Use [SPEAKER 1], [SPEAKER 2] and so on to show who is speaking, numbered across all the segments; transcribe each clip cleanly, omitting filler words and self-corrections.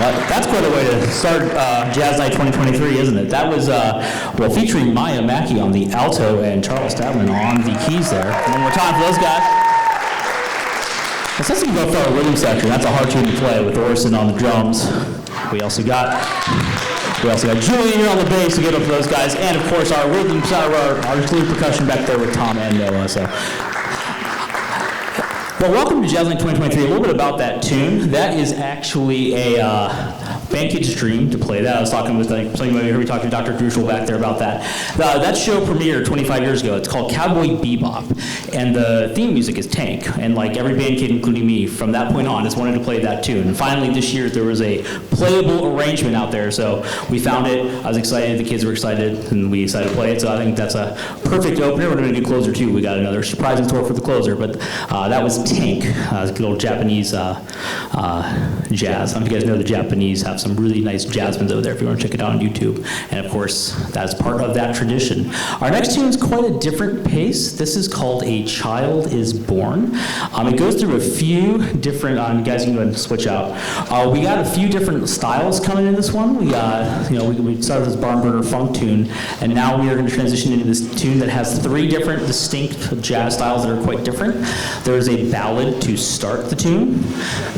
[SPEAKER 1] Well, that's quite a way to start Jazz Night 2023, isn't it? That was, featuring Maya Mackey on the alto and Charles Stavlin on the keys there. One more time for those guys. Let's go for our rhythm section. That's a hard tune to play with Orson on the drums. We also got Julian here on the bass to get up for those guys, and of course our rhythm, our lead percussion back there with Tom and Noah. So. Well, welcome to Jazz Night 2023. A little bit about that tune. That is actually a Bandkid's dream to play that. I was talking with, playing over here, we talked to Dr. Druschel back there about that. That show premiered 25 years ago. It's called Cowboy Bebop, and the theme music is Tank. And like every Bandkid, including me, from that point on, just wanted to play that tune. And finally, this year, there was a playable arrangement out there, so we found it. I was excited, the kids were excited, and we decided to play it. So I think that's a perfect opener. We're going to do closer too. We got another surprise in store for the closer, but that was Tank, good old Japanese jazz. I don't know if you guys know the Japanese have some really nice jazz bands over there if you want to check it out on YouTube. And of course, that's part of that tradition. Our next tune is quite a different pace. This is called A Child is Born. It goes through a few different, you guys can go ahead and switch out. We got a few different styles coming in this one. We started with this barn burner funk tune, and now we are going to transition into this tune that has three different distinct jazz styles that are quite different. There is a ballad to start the tune.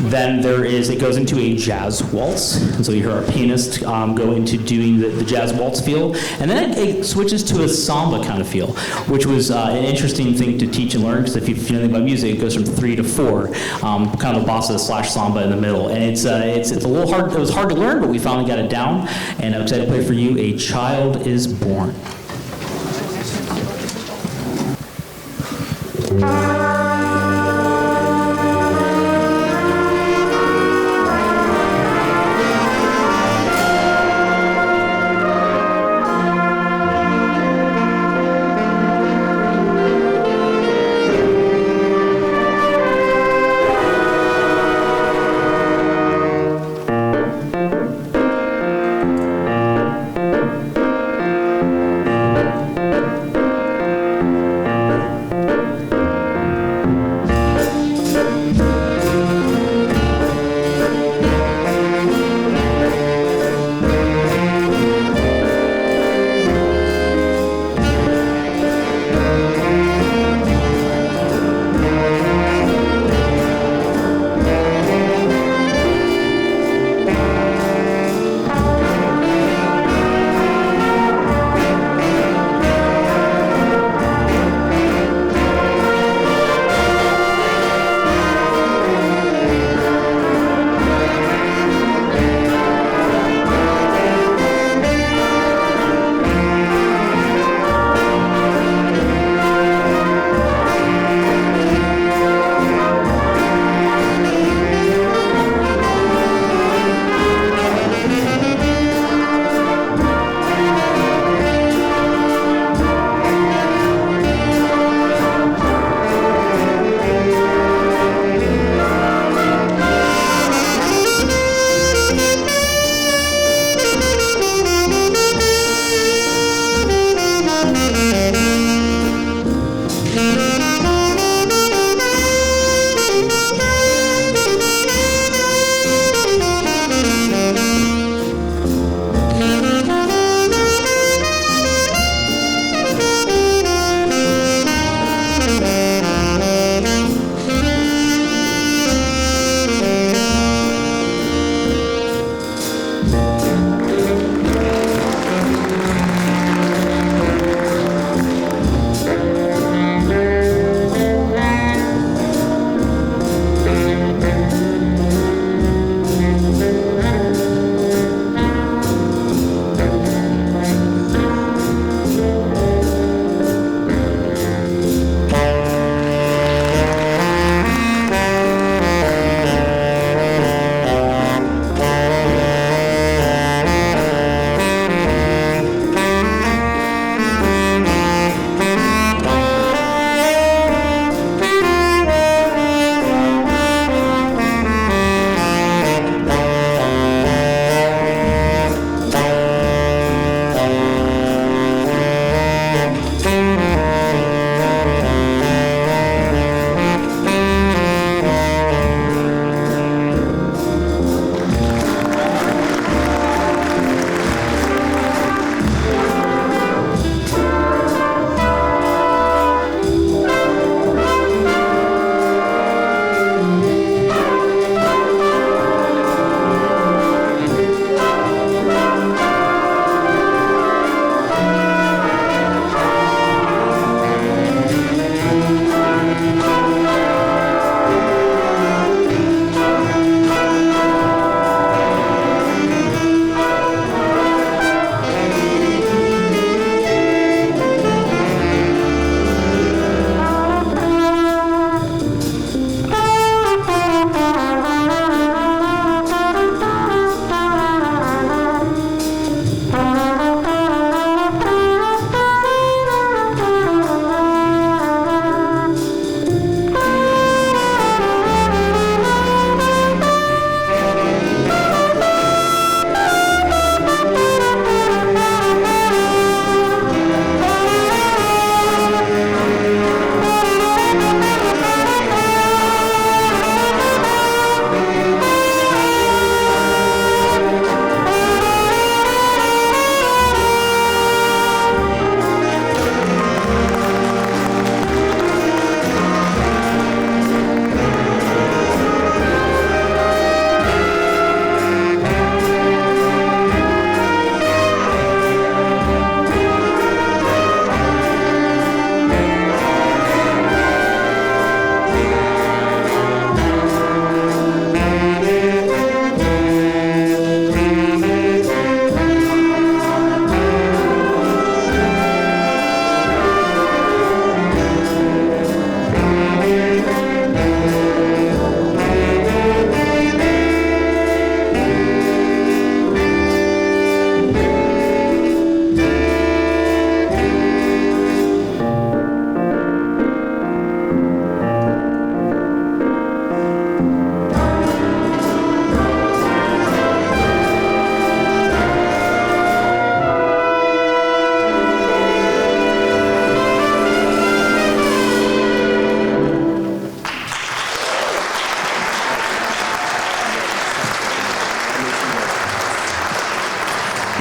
[SPEAKER 1] Then it goes into a jazz waltz. And so you hear our pianist go into doing the jazz waltz feel. And then it switches to a samba kind of feel, which was an interesting thing to teach and learn, because if you know anything about music, it goes from 3 to 4, kind of a bossa / samba in the middle. And it's a little hard, it was hard to learn, but we finally got it down. And I'm excited to play for you, A Child is Born.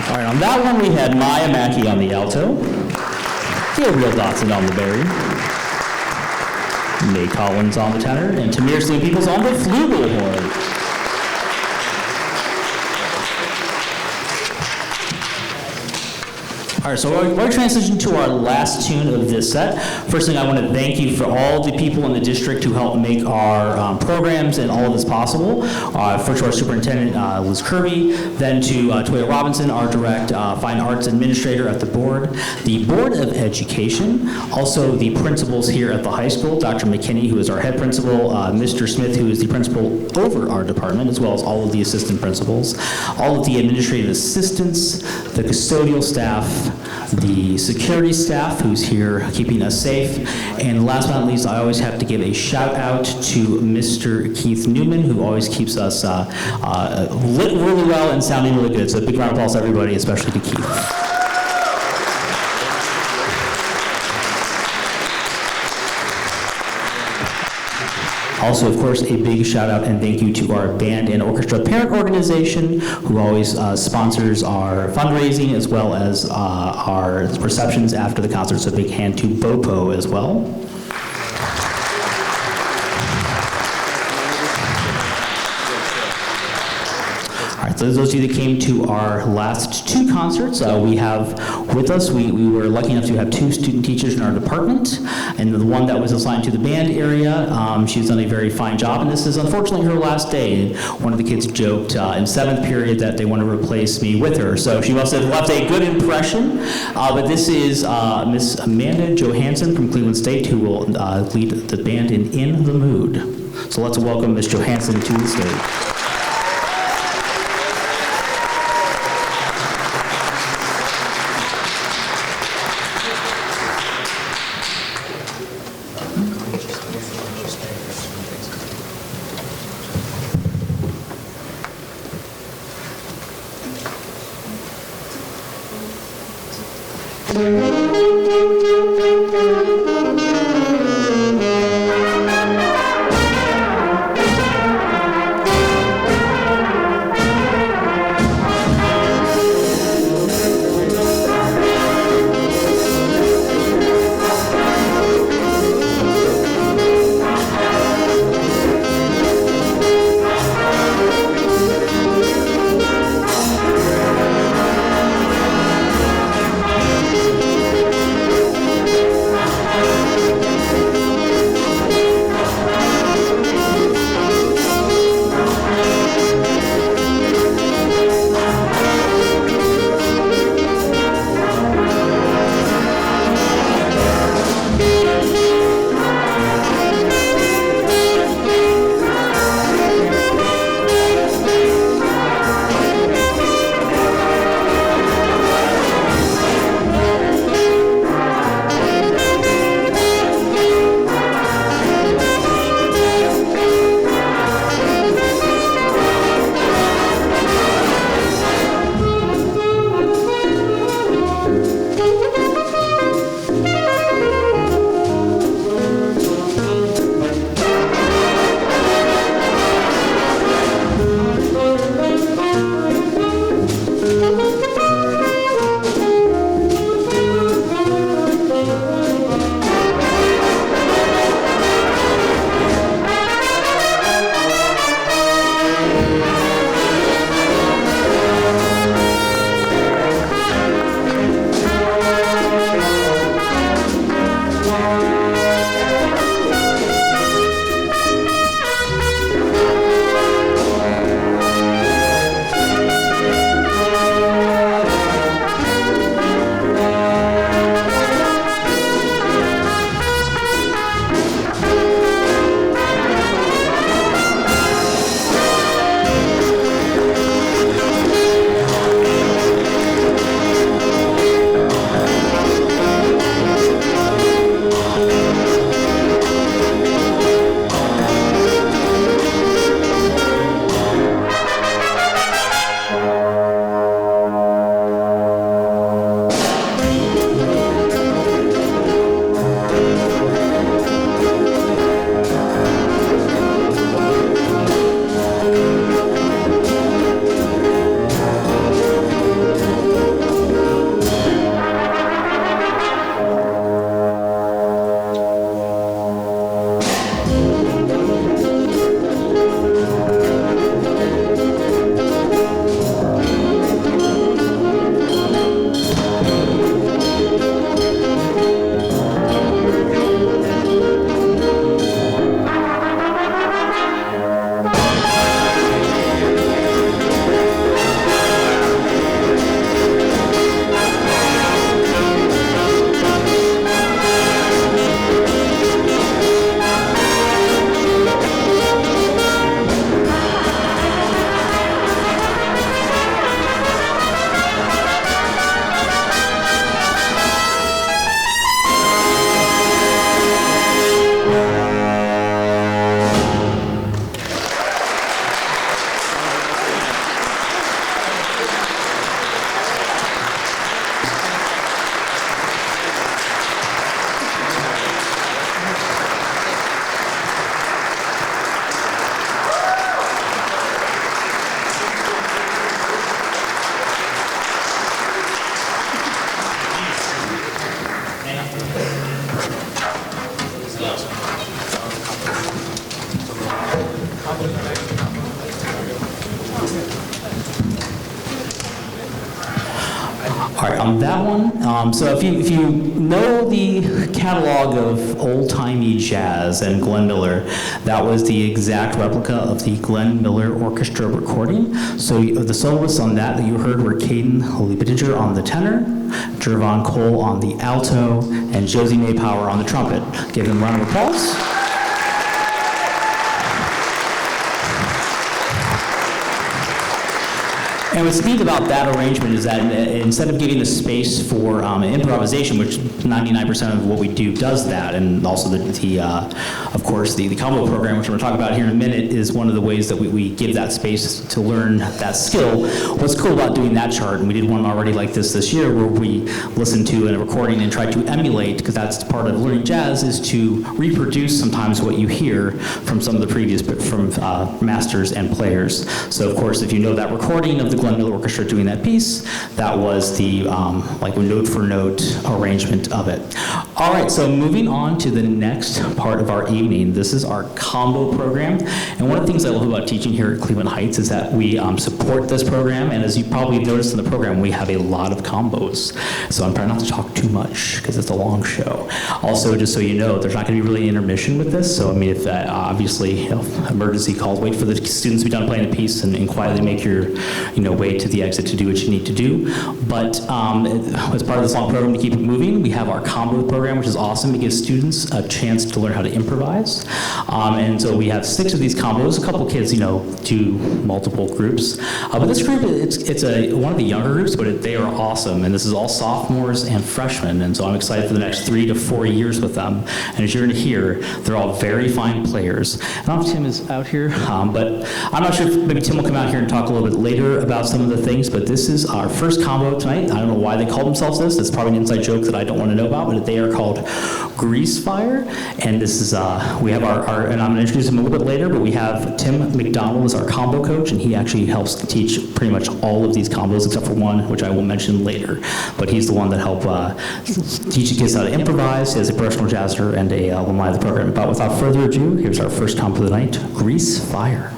[SPEAKER 1] All right, on that one, we had Maya Mackey on the alto, Gabriel Dotson on the bari, May Collins on the tenor, and Tamir Slim Peoples on the flugelhorn. All right, so we're transitioning to our last tune of this set. First thing, I want to thank you for all the people in the district who helped make our programs and all of this possible. First to our superintendent, Liz Kirby, then to Toya Robinson, our direct fine arts administrator at the board of education, also the principals here at the high school, Dr. McKinney, who is our head principal, Mr. Smith, who is the principal over our department, as well as all of the assistant principals, all of the administrative assistants, the custodial staff, the security staff who's here keeping us safe, and last but not least, I always have to give a shout out to Mr. Keith Newman, who always keeps us lit really well and sounding really good. So a big round of applause to everybody, especially to Keith. Also, of course, a big shout out and thank you to our band and orchestra parent organization, who always sponsors our fundraising as well as our receptions after the concert. So a big hand to BOPO as well. All right, so those of you that came to our last two concerts, we have with us, we were lucky enough to have two student teachers in our department, and the one that was assigned to the band area, she's done a very fine job, and this is unfortunately her last day. One of the kids joked in seventh period that they want to replace me with her, so she must have left a good impression, but this is Miss Amanda Johansson from Cleveland State, who will lead the band in the Mood. So let's welcome Miss Johansson to the stage. All right, on that one, so if you know the catalog of old-timey jazz and Glenn Miller, that was the exact replica of the Glenn Miller Orchestra recording. So the soloists on that you heard were Caden Liebedinger on the tenor, Jervon Cole on the alto, and Josie Maypower on the trumpet. Give them a round of applause. And what's neat about that arrangement is that instead of giving the space for improvisation, which 99% of what we do does that, and also of course, the combo program, which we're going to talk about here in a minute, is one of the ways that we give that space to learn that skill. What's cool about doing that chart, and we did one already like this year, where we listened to a recording and tried to emulate, because that's part of learning jazz, is to reproduce sometimes what you hear from some of the previous, from masters and players. So of course, if you know that recording of the Glenn Miller Orchestra doing that piece, that was the like note for note arrangement of it. All right, so moving on to the next part of our evening. This is our combo program, and one of the things I love about teaching here at Cleveland Heights is that we support this program, and as you probably noticed in the program, we have a lot of combos. So I'm trying not to talk too much because it's a long show. Also, just so you know, there's not going to be really an intermission with this. So I mean, if obviously emergency calls, wait for the students to be done playing the piece and quietly make your way to the exit to do what you need to do. But as part of this long program to keep it moving, we have our combo program, which is awesome. It gives students a chance to learn how to improvise. And so we have 6 of these combos. A couple kids, do multiple groups. But this group, it's one of the younger groups, but they are awesome. And this is all sophomores and freshmen. And so I'm excited for the next 3 to 4 years with them. And as you're going to hear, they're all very fine players. I don't know if Tim is out here, but I'm not sure if maybe Tim will come out here and talk a little bit later about some of the things, but this is our first combo tonight. I don't know why they call themselves this. It's probably an inside joke that I don't want to know about, but they are called Grease Fire. And this is, we have our, and I'm going to introduce him a little bit later, but we have Tim McDonald as our combo coach, and he actually helps teach pretty much all of these combos except for one, which I will mention later. But he's the one that helped teach the kids how to improvise. He is a professional jazzer and a alumni of the program. But without further ado, here's our first combo of the night, Grease Fire.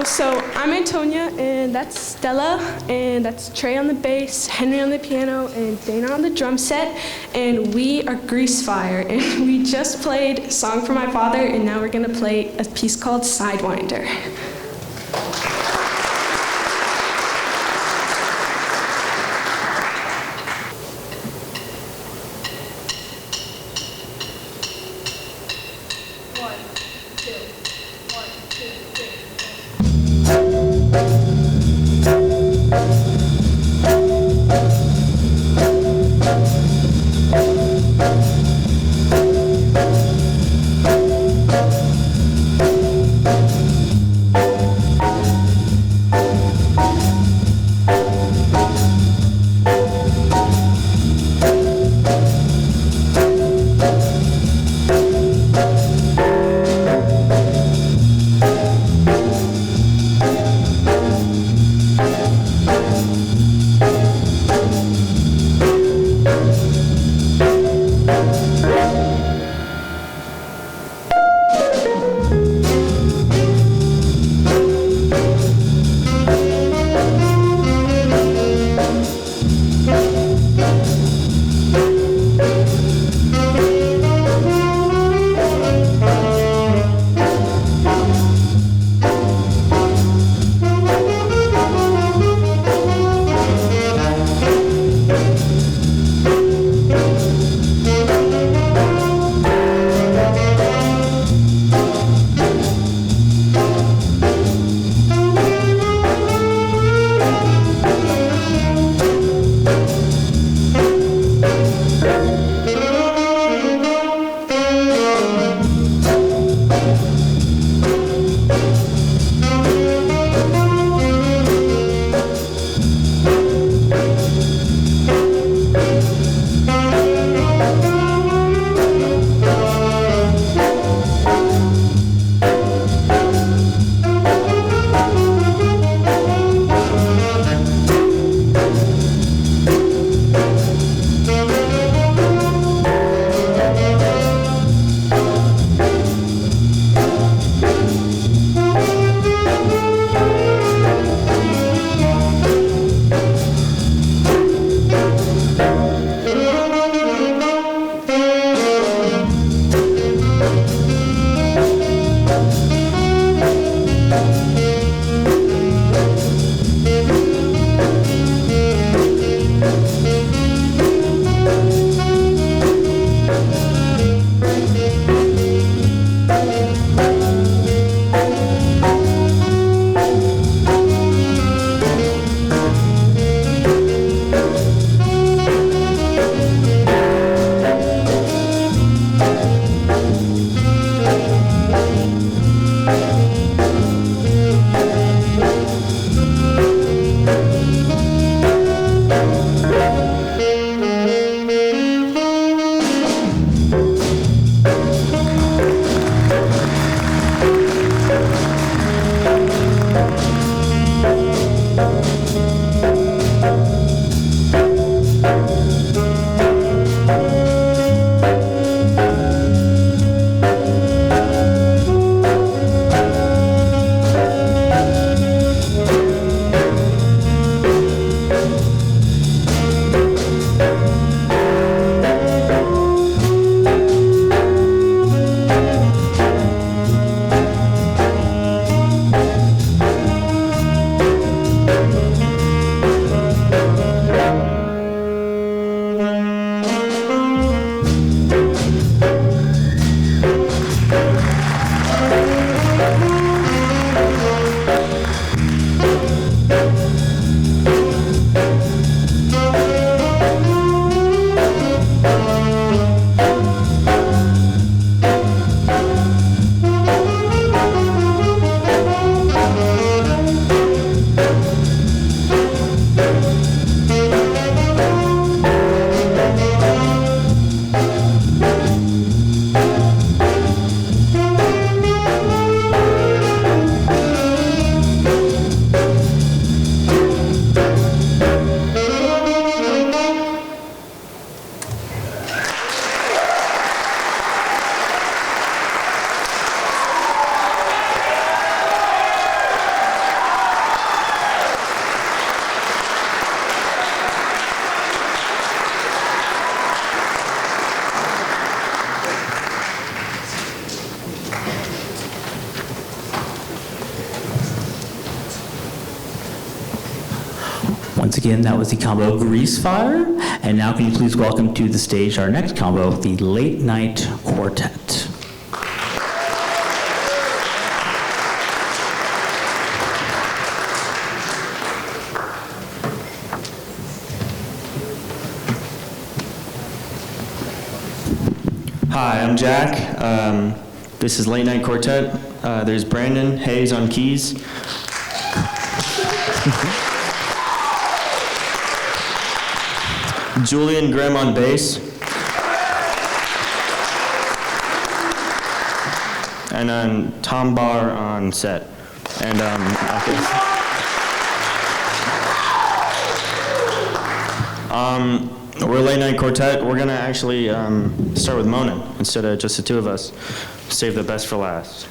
[SPEAKER 2] So I'm Antonia, and that's Stella, and that's Trey on the bass, Henry on the piano, and Dana on the drum set, and we are Greasefire, and we just played a song for my father, and now we're gonna play a piece called Sidewinder.
[SPEAKER 1] again, that was the combo Grease Fire. And now can you please welcome to the stage our next combo, the Late Night Quartet.
[SPEAKER 3] Hi, I'm Jack. This is Late Night Quartet. There's Brandon Hayes on keys. Julian Grimm on bass. And Tom Barr on set. And we're Late Night Quartet. We're gonna actually start with Moanin' instead of just the two of us. Save the best for last.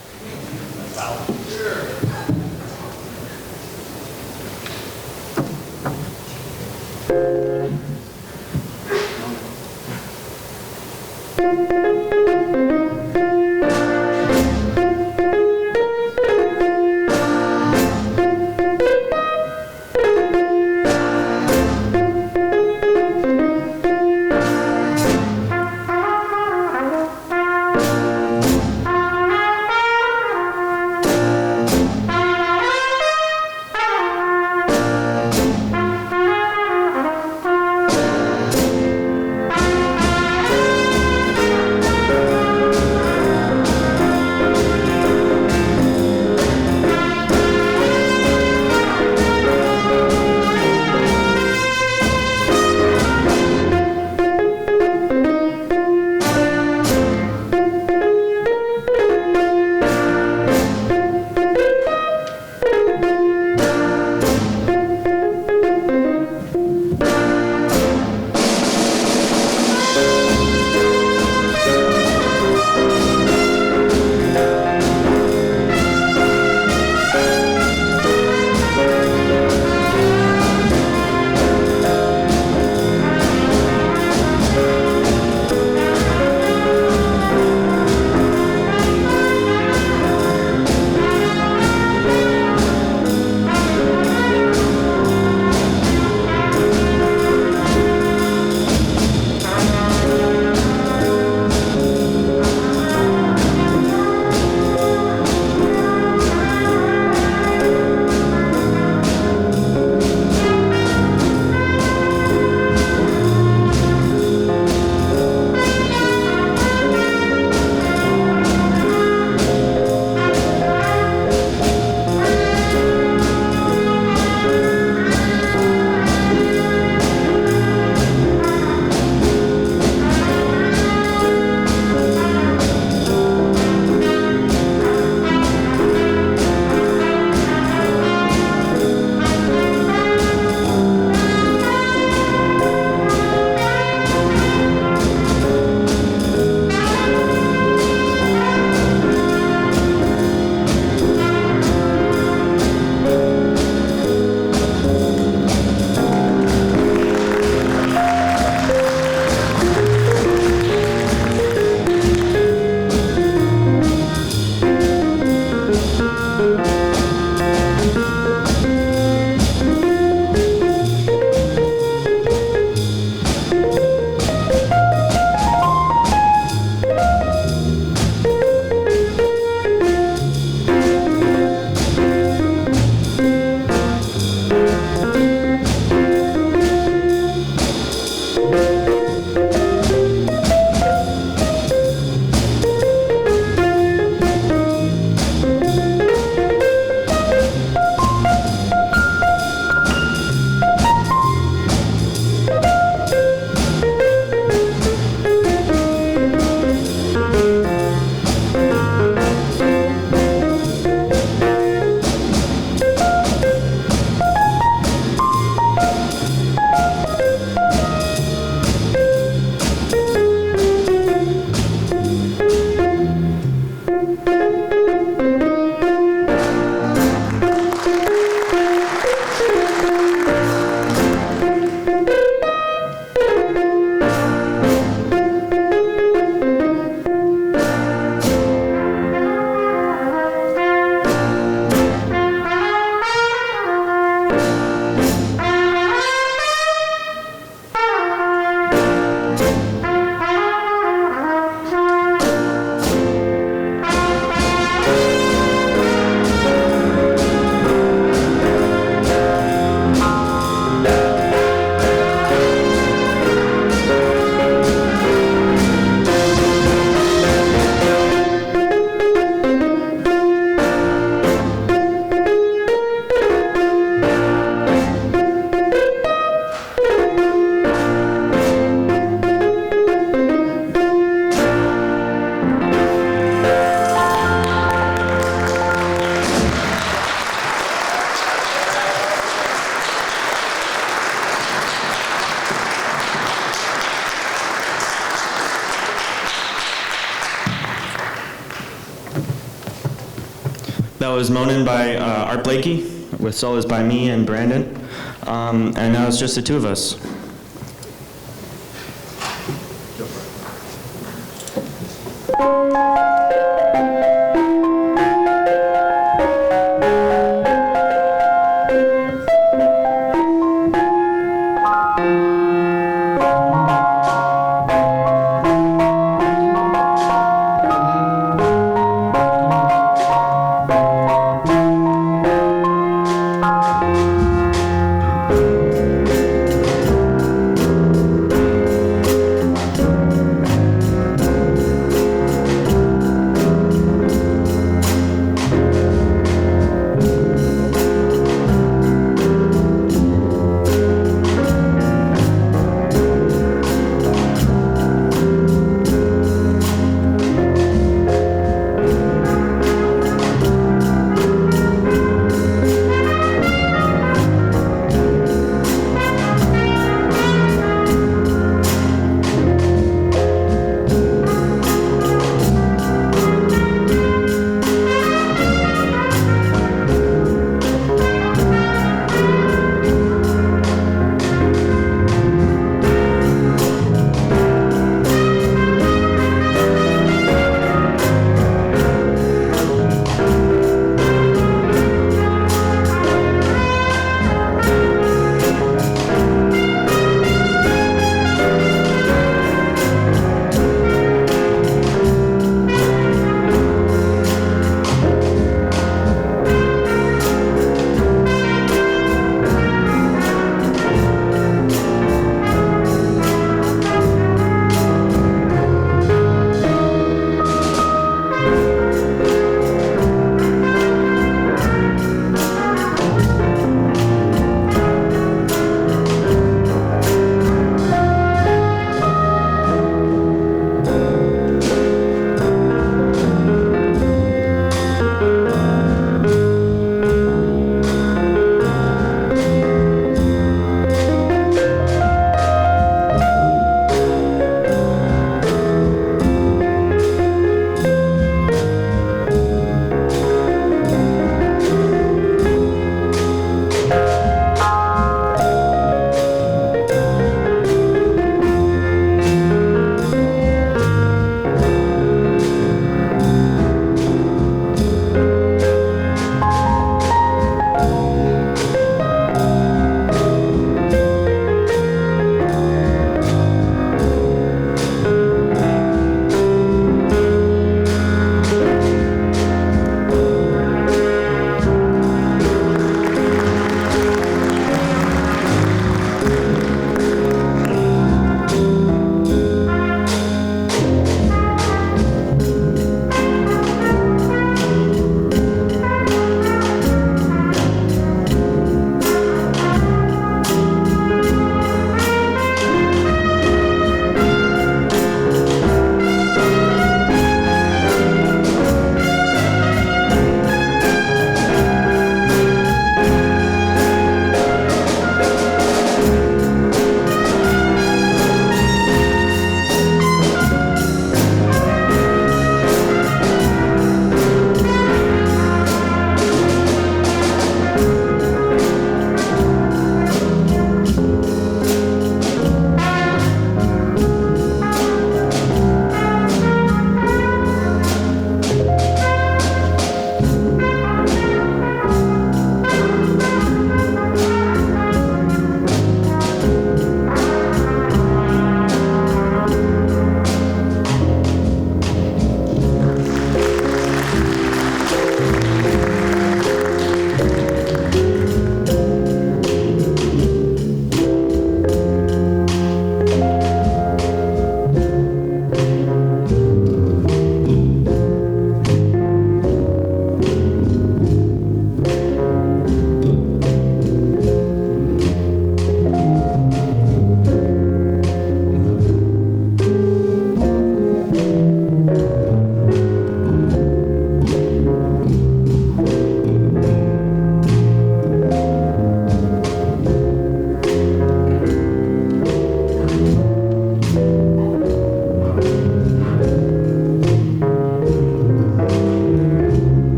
[SPEAKER 3] That was Monin by Art Blakey, with solos by me and Brandon. And now it's just the two of us.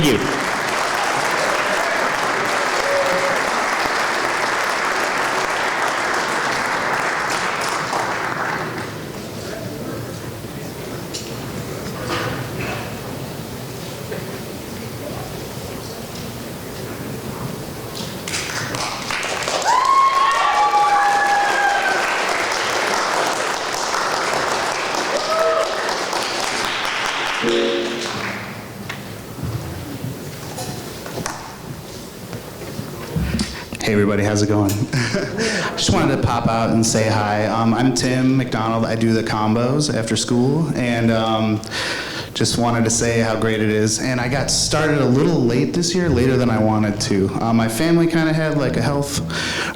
[SPEAKER 1] Thank you.
[SPEAKER 4] Hey everybody, how's it going? Just wanted to pop out and say hi. I'm Tim McDonald. I do the combos after school, and just wanted to say how great it is. And I got started a little late this year, later than I wanted to. My family kind of had like a health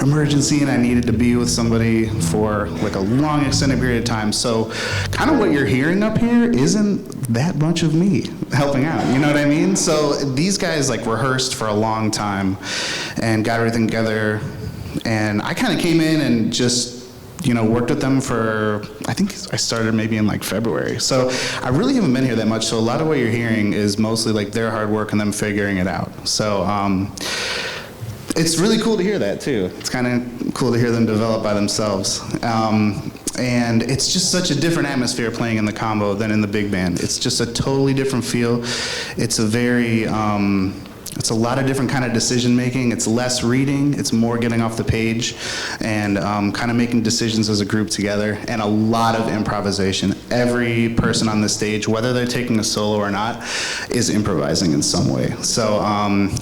[SPEAKER 4] emergency, and I needed to be with somebody for like a long extended period of time. So kind of what you're hearing up here isn't that much of me helping out, you know what I mean? So these guys like rehearsed for a long time and got everything together, and I kind of came in and just worked with them for, I think I started maybe in like February. So I really haven't been here that much, so a lot of what you're hearing is mostly like their hard work and them figuring it out. So it's really cool to hear that too. It's kind of cool to hear them develop by themselves. And it's just such a different atmosphere playing in the combo than in the big band. It's just a totally different feel. It's a very, it's a lot of different kind of decision making. It's less reading, it's more getting off the page and kind of making decisions as a group together, and a lot of improvisation. Every person on the stage, whether they're taking a solo or not, is improvising in some way. So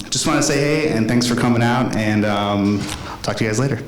[SPEAKER 4] just want to say hey, and thanks for coming out, and talk to you guys later.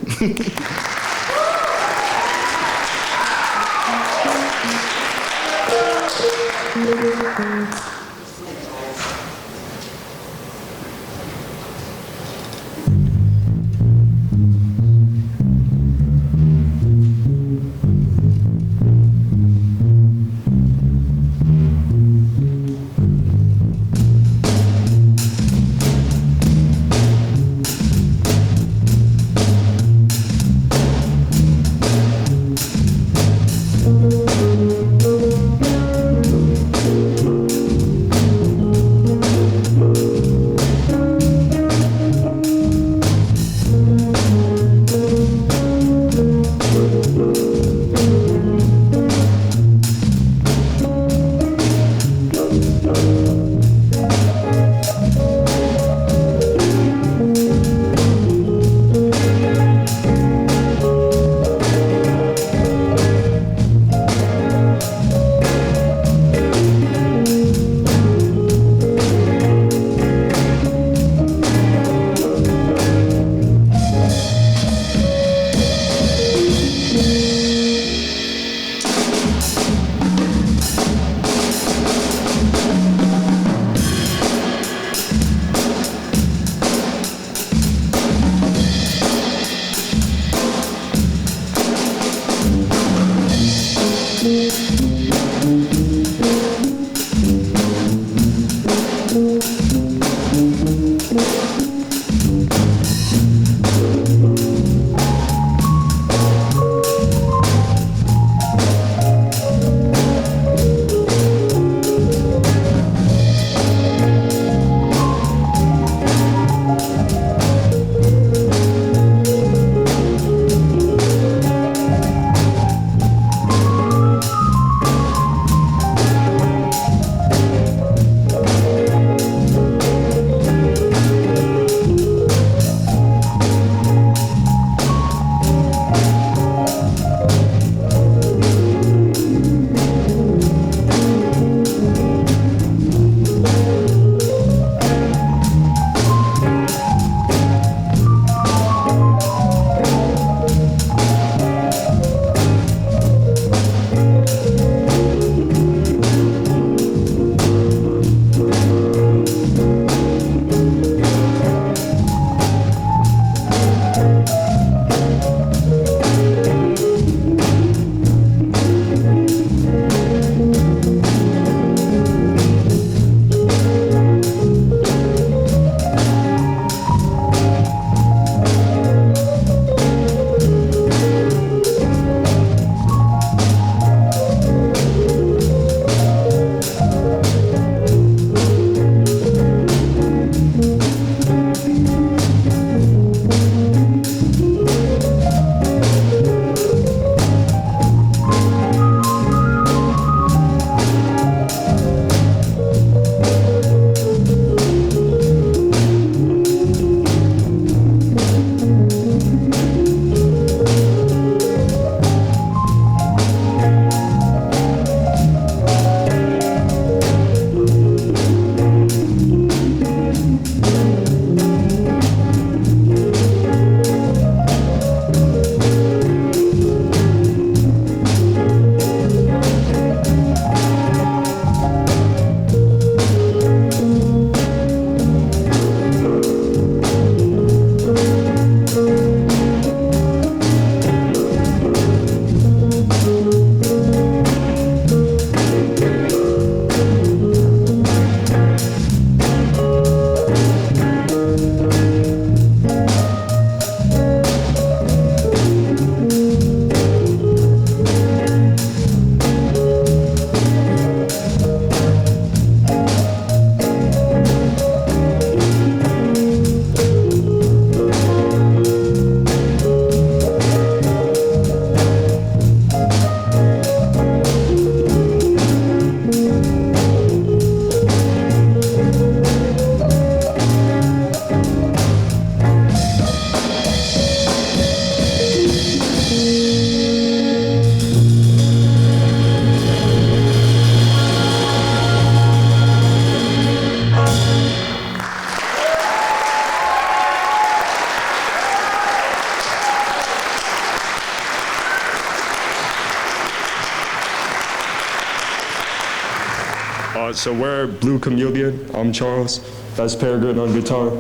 [SPEAKER 5] So we're Blue Chameleon. I'm Charles. That's Peregrine on guitar.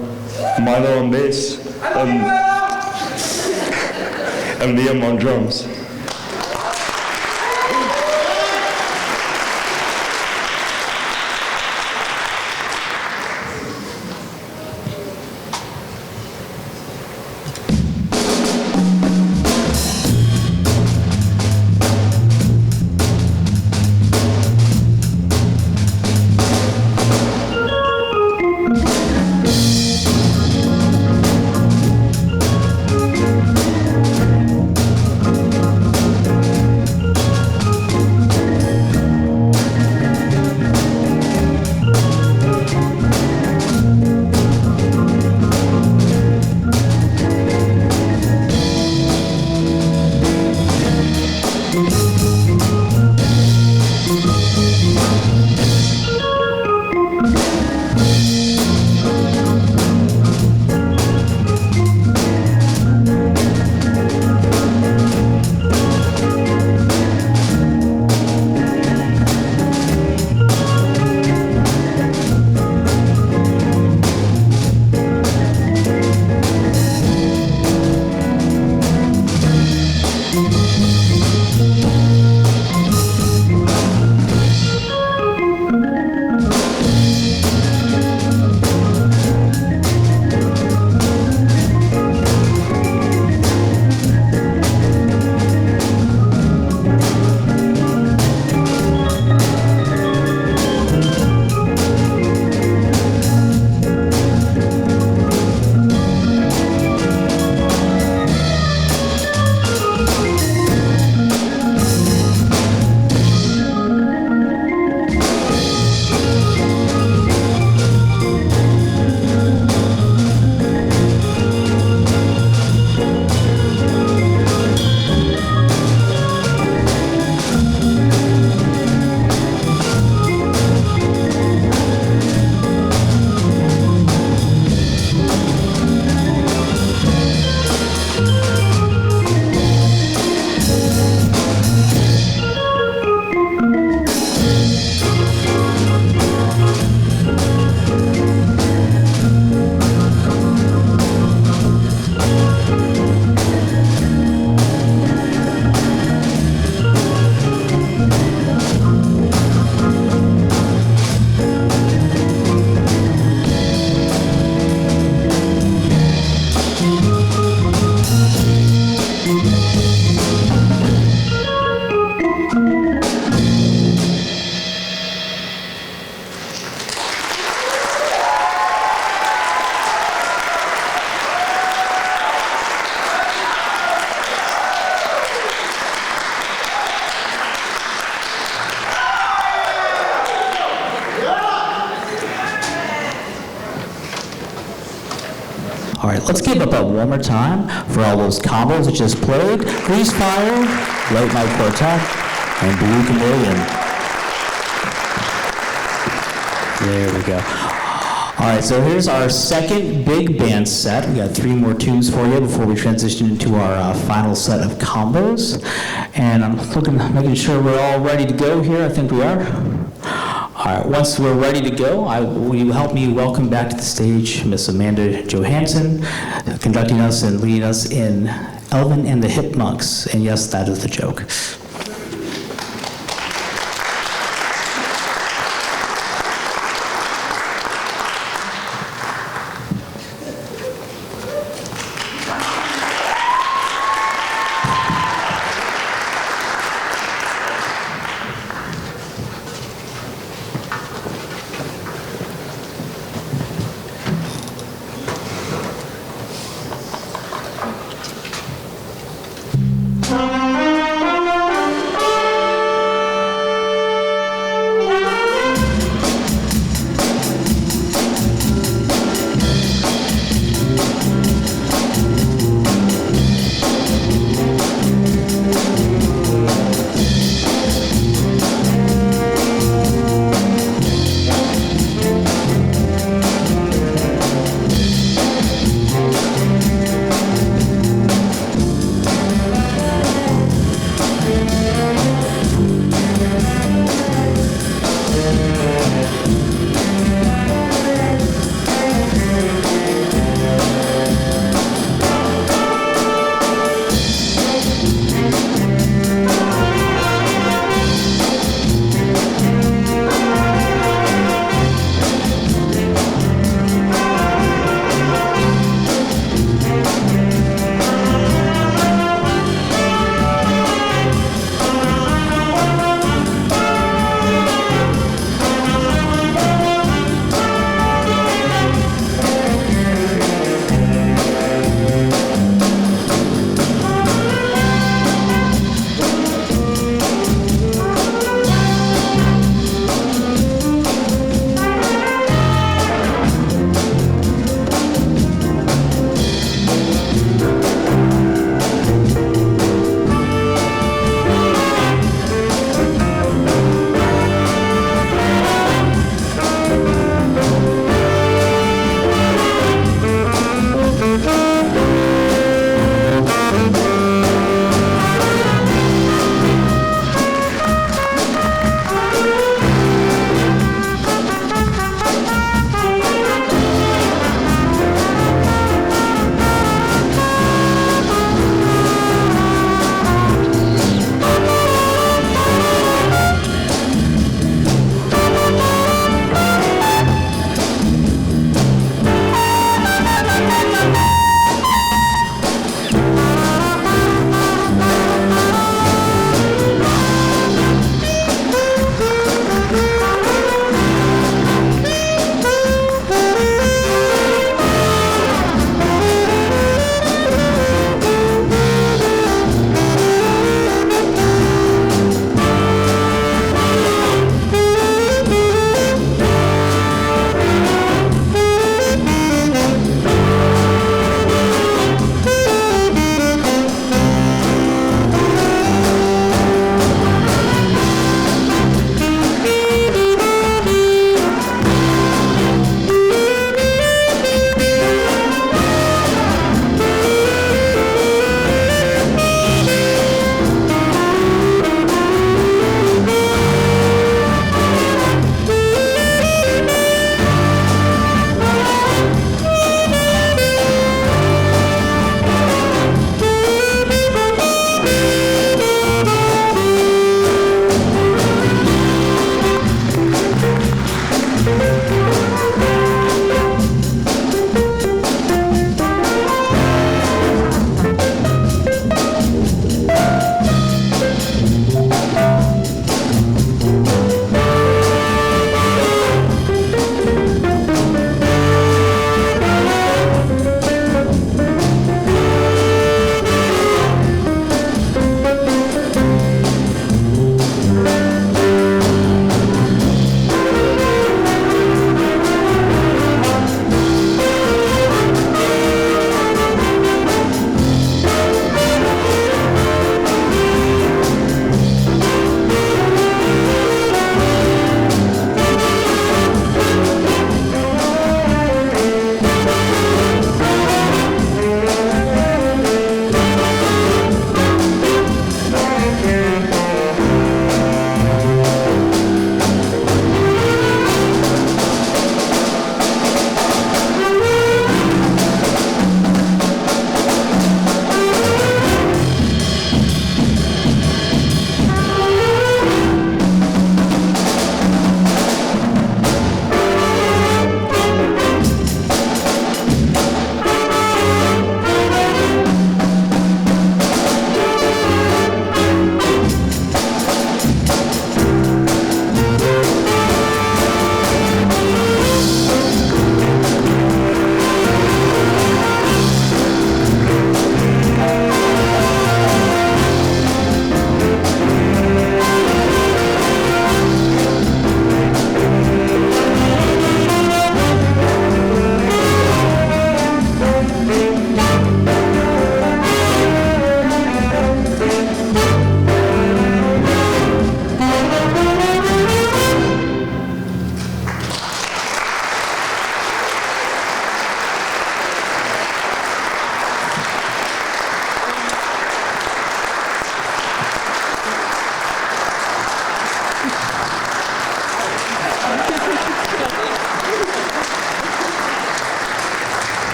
[SPEAKER 5] Milo on bass. And Liam on drums.
[SPEAKER 1] All right, let's give up one more time for all those combos that just played. Grease Fire, Late Night Quartet, and Blue Chameleon. There we go. All right, so here's our second big band set. We got 3 more tunes for you before we transition into our final set of combos. And I'm making sure we're all ready to go here. I think we are. All right, once we're ready to go, will you help me welcome back to the stage Miss Amanda Johansson, conducting us and leading us in Elvin and the Hipmunks. And yes, that is the joke.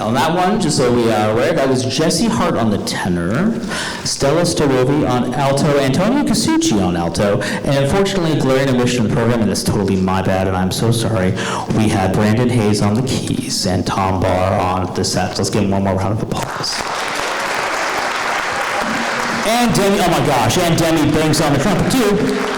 [SPEAKER 1] on that one, just so we are aware, that was Jesse Hart on the tenor, Stella Starovi on alto, Antonio Casucci on alto, and unfortunately, glaring omission in the program, and it's totally my bad, and I'm so sorry, we had Brandon Hayes on the keys and Tom Barr on the sax. Let's give him one more round of applause. And Demi, oh my gosh, and Demi Banks on the trumpet too.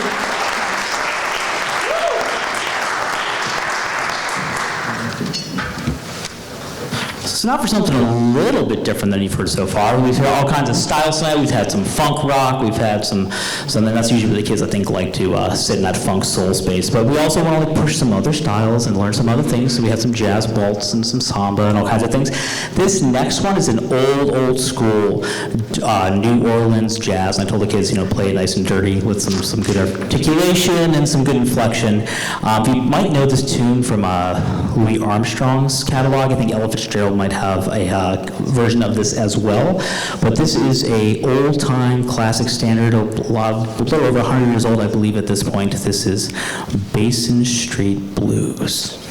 [SPEAKER 1] It's not for something a little bit different than you've heard so far. We've heard all kinds of styles tonight. We've had some funk rock. We've had something that's usually what the kids, I think, like to sit in that funk soul space. But we also want to push some other styles and learn some other things. So we had some jazz waltz and some samba and all kinds of things. This next one is an old school New Orleans jazz. And I told the kids, play it nice and dirty with some good articulation and some good inflection. You might know this tune from Louis Armstrong's catalog. I think Ella Fitzgerald might have a version of this as well, but this is a old-time classic standard, a little over 100 years old, I believe, at this point. This is Basin Street Blues.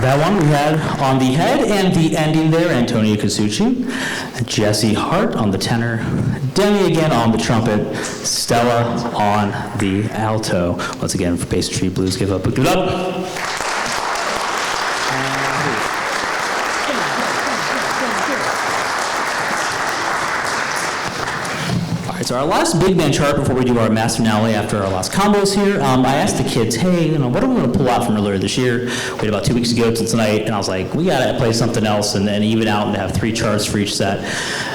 [SPEAKER 1] That one we had on the head and the ending there, Antonio Casucci, Jesse Hart on the tenor, Demi again on the trumpet, Stella on the alto. Once again, for Bay Street Blues, give up. So our last big band chart before we do our mass finale after our last combos here, I asked the kids, hey, what are we going to pull out from earlier this year? We had about 2 weeks ago till tonight, and I was like, we got to play something else and then even out and have 3 charts for each set.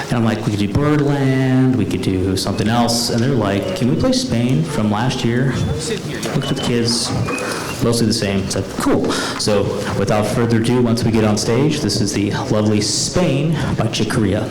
[SPEAKER 1] And I'm like, we could do Birdland, we could do something else. And they're like, can we play Spain from last year? Looked at the kids, mostly the same. I said, cool. So without further ado, once we get on stage, this is the lovely Spain by Chick Corea.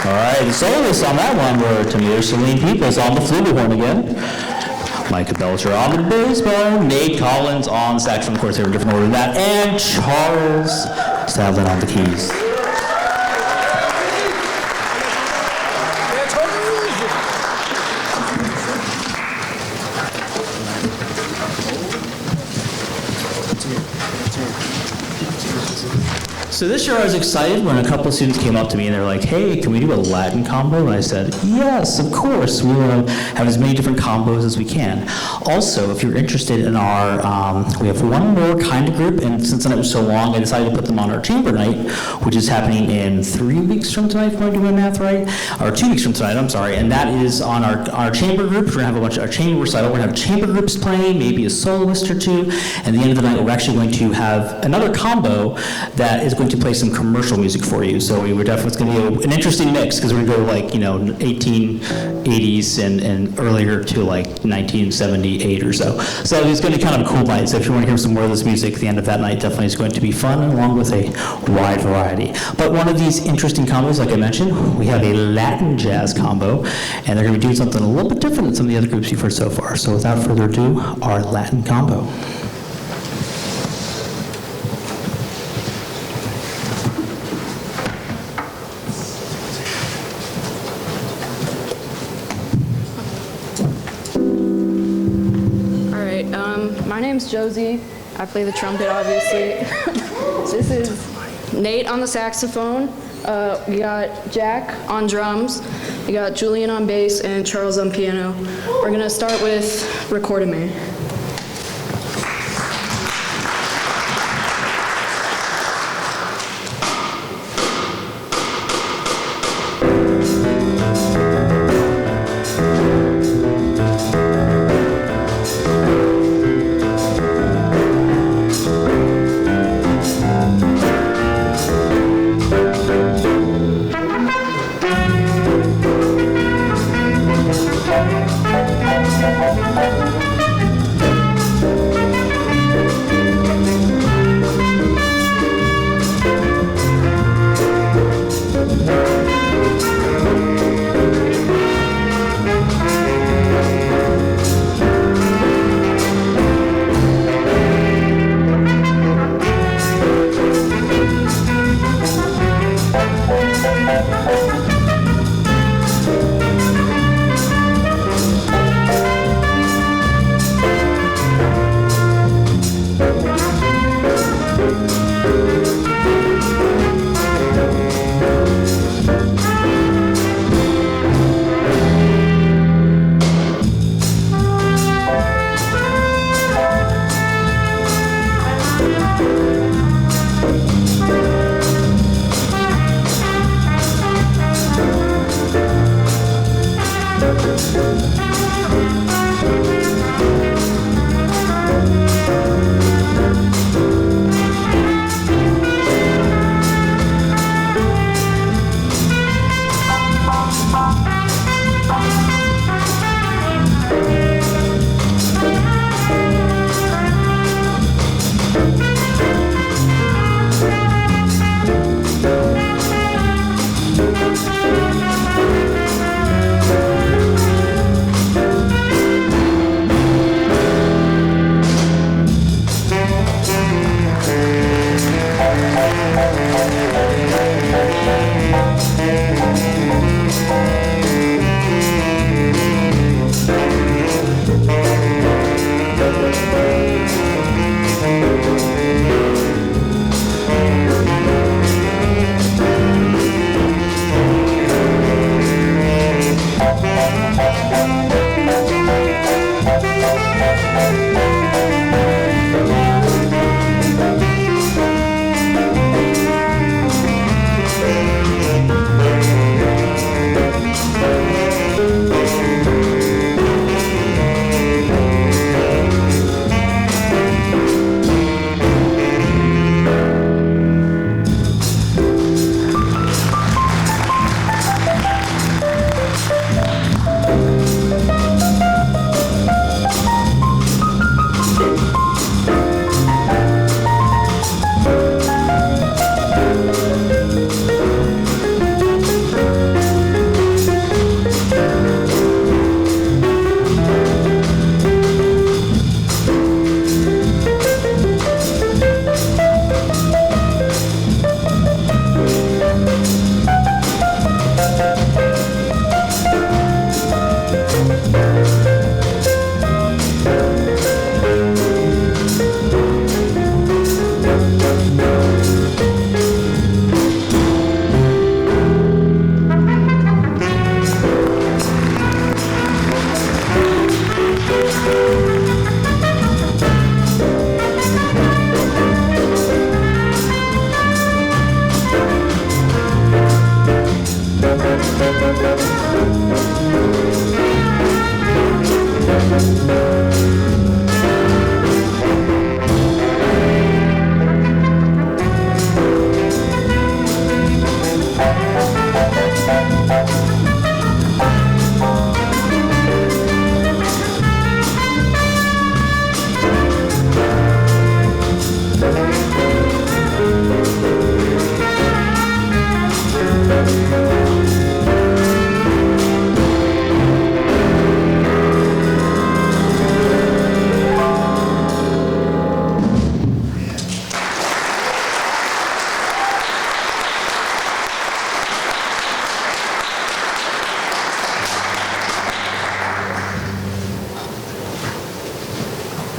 [SPEAKER 1] All right, the soloists on that one were Tamir Celine Peoples on the flugelhorn again, Micah Belcher on the bass bar, Nate Collins on saxophone, of course they were in different order than that, and Charles Stavlin on the keys. So this year I was excited when a couple of students came up to me and they're like, hey, can we do a Latin combo? And I said, yes, of course. We want to have as many different combos as we can. Also, if you're interested in our, we have one more kind of group, and since the night was so long, I decided to put them on our chamber night, which is happening in 3 weeks from tonight, if I'm doing my math right, or 2 weeks from tonight, I'm sorry, and that is on our chamber group. We're going to have a bunch of our chamber recital. We're going to have chamber groups playing, maybe a soloist or two, and at the end of the night, we're actually going to have another combo that is going to play some commercial music for you. So we were definitely, it's going to be an interesting mix, because we're going to go like, 1880s and earlier to like 1978 or so. So it's going to be kind of a cool night. So if you want to hear some more of this music at the end of that night, definitely is going to be fun, along with a wide variety. But one of these interesting combos, like I mentioned, we have a Latin jazz combo, and they're going to be doing something a little bit different than some of the other groups you've heard so far. So without further ado, our Latin combo.
[SPEAKER 6] My name's Josie. I play the trumpet, obviously. This is Nate on the saxophone. We got Jack on drums. We got Julian on bass and Charles on piano. We're gonna start with Record a Me.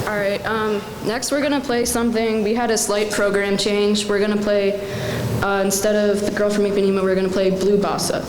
[SPEAKER 6] All right, next we're gonna play something. We had a slight program change. We're gonna play, instead of The Girl from Ipanema, we're gonna play Blue Bossa.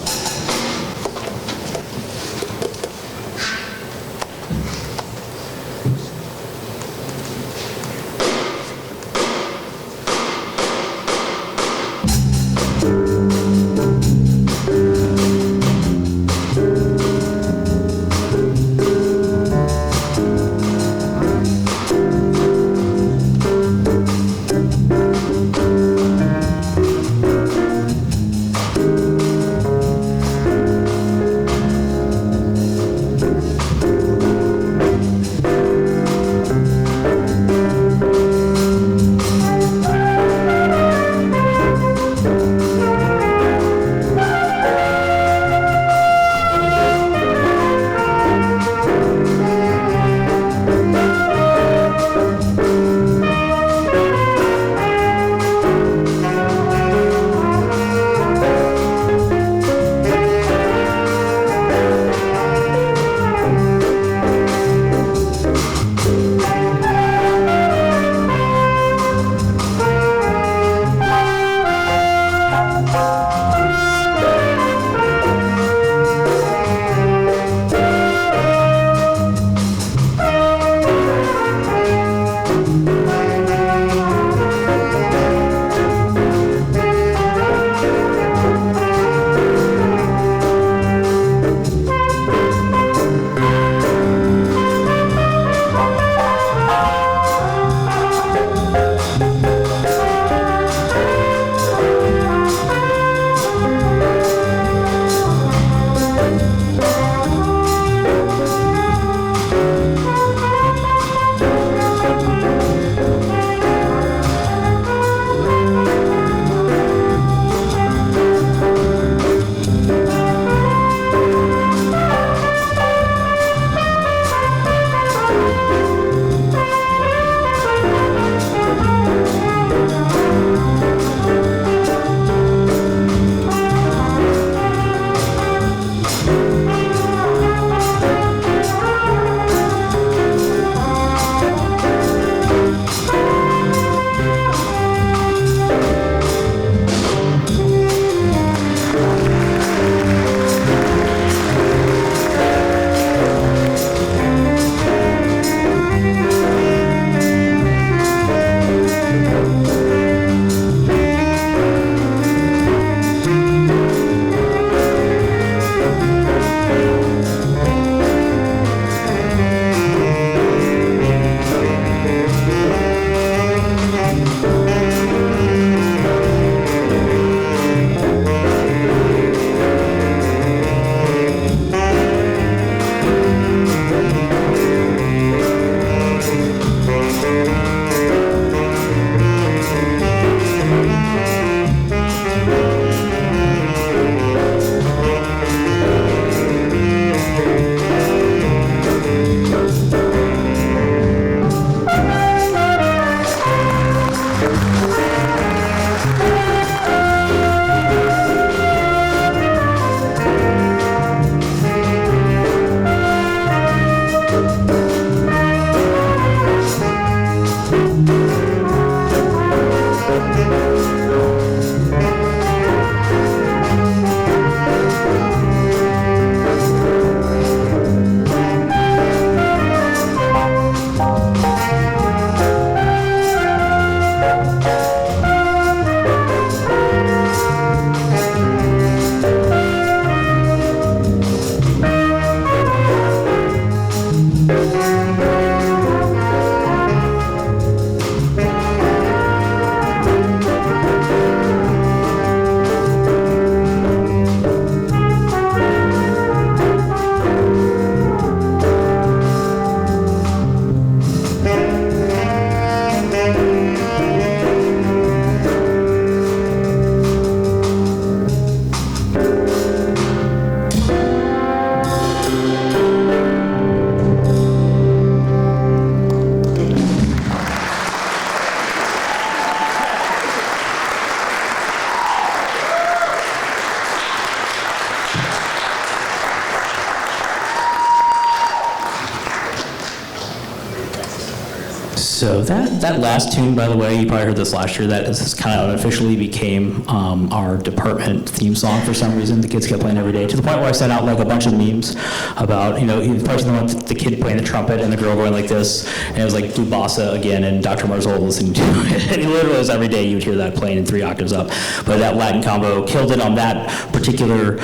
[SPEAKER 1] So that last tune, by the way, you probably heard this last year, that is kind of unofficially became our department theme song for some reason. The kids kept playing every day, to the point where I sent out like a bunch of memes about, the person that went, the kid playing the trumpet and the girl going like this, and it was like Blue Bossa again and Dr. Marzol listening to it. And literally was every day you would hear that playing in 3 octaves up. But that Latin combo killed it on that particular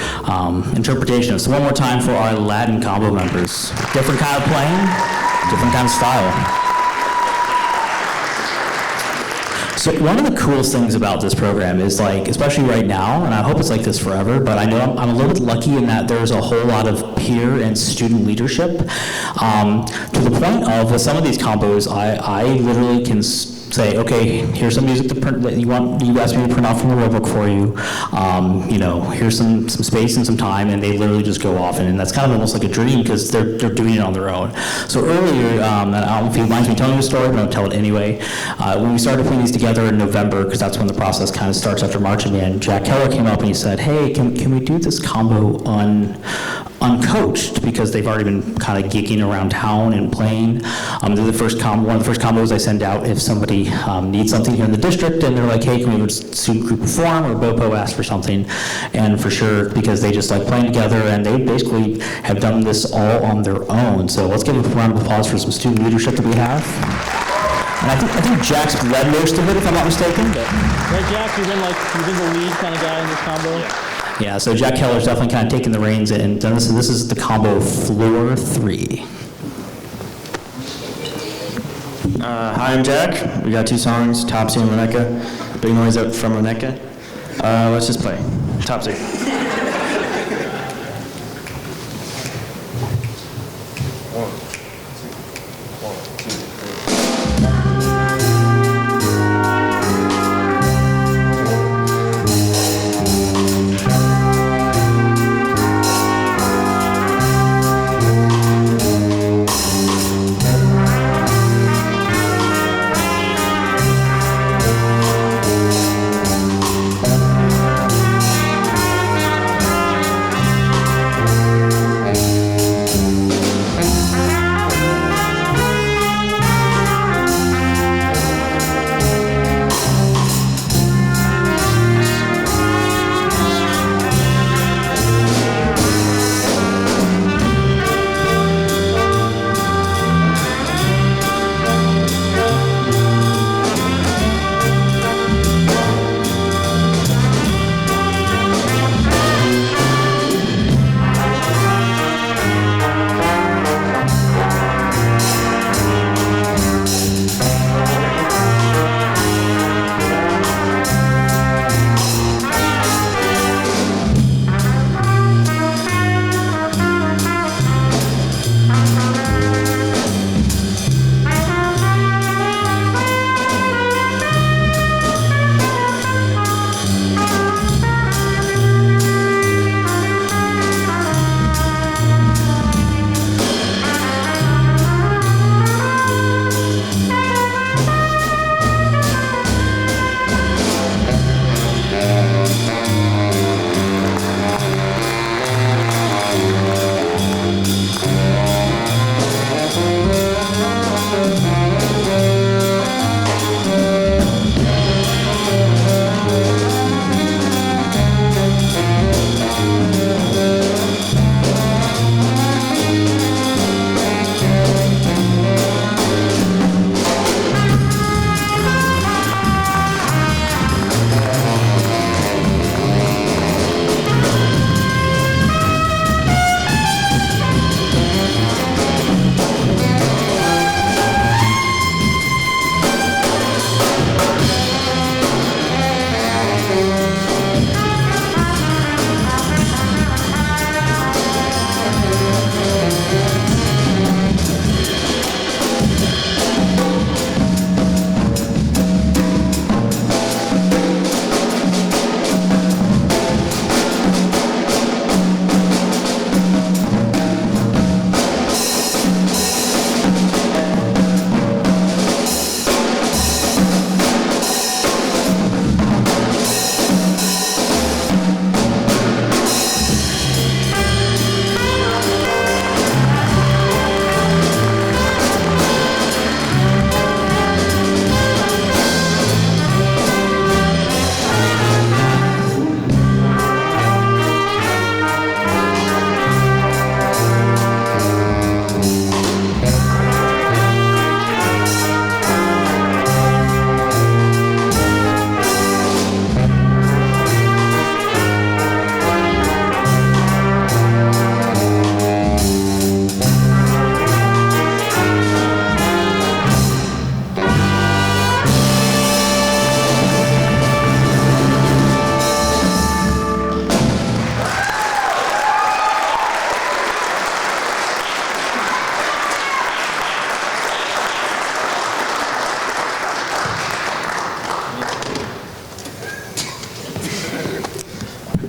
[SPEAKER 1] interpretation. So one more time for our Latin combo members. Different kind of playing, different kind of style. So one of the coolest things about this program is, like, especially right now, and I hope it's like this forever, but I know I'm a little bit lucky in that there's a whole lot of peer and student leadership, to the point of, with some of these combos, I literally can say, okay, here's some music that you asked me to print off from the rule book for you. Here's some space and some time, and they literally just go off, and that's kind of almost like a dream because they're doing it on their own. So earlier, I don't know if he reminds me of telling you a story, but I'll tell it anyway. When we started putting these together in November, because that's when the process kind of starts after Marching Band, Jack Keller came up and he said, hey, can we do this combo uncoached, because they've already been kind of geeking around town and playing. They're one of the first combos I send out if somebody needs something here in the district and they're like, hey, can we have a student group perform, or BOPO ask for something, and for sure, because they just like playing together, and they basically have done this all on their own. So let's give a round of applause for some student leadership that we have. And I think Jack's led most of it, if I'm not mistaken. Right, Jack, you've been the lead kind of guy in this combo? Yeah, so Jack Keller's definitely kind of taken the reins and done this. This is the combo floor 3.
[SPEAKER 3] Hi, I'm Jack. We got 2 songs, Topsy and Winnetka. Big noise out from Winnetka. Let's just play. Topsy.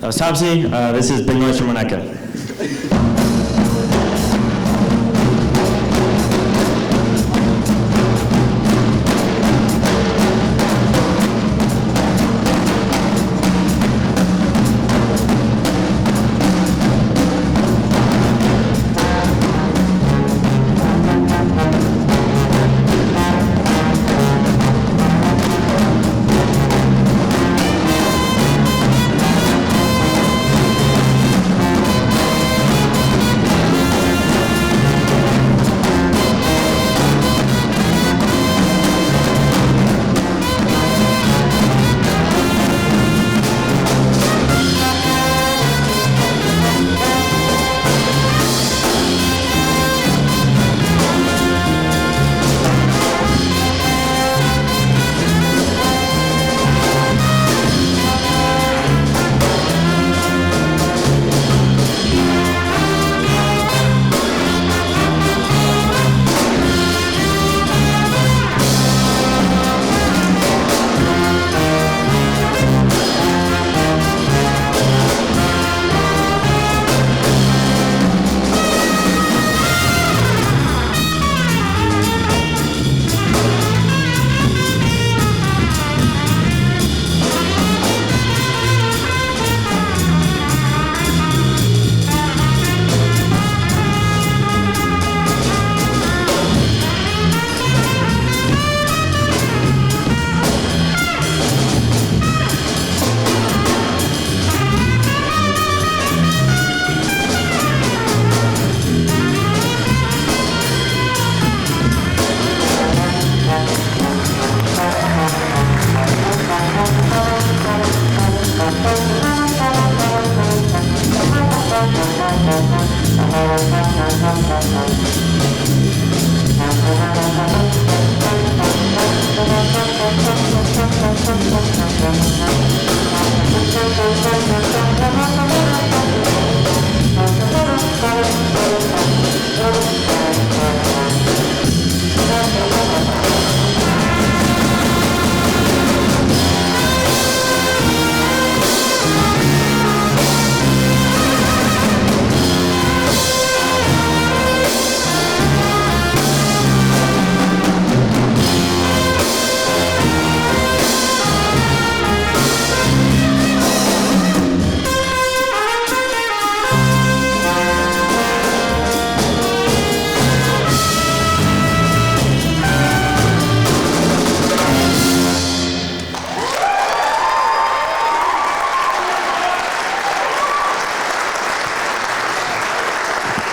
[SPEAKER 3] That was Topsy. This is Big Noise from Winnetka.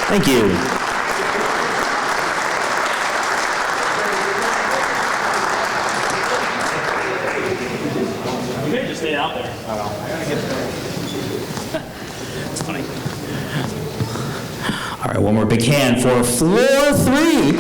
[SPEAKER 3] Thank you.
[SPEAKER 1] You may just stay out there. It's funny. All right, one more big hand for floor 3.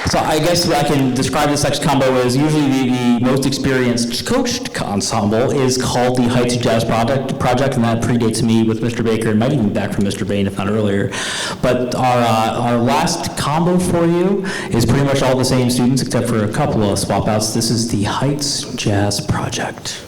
[SPEAKER 1] So I guess I can describe this next combo as usually the most experienced coached ensemble is called the Heights Jazz Project, and that predates me with Mr. Baker and might even be back from Mr. Bain, if not earlier. But our last combo for you is pretty much all the same students except for a couple of swap outs. This is the Heights Jazz Project.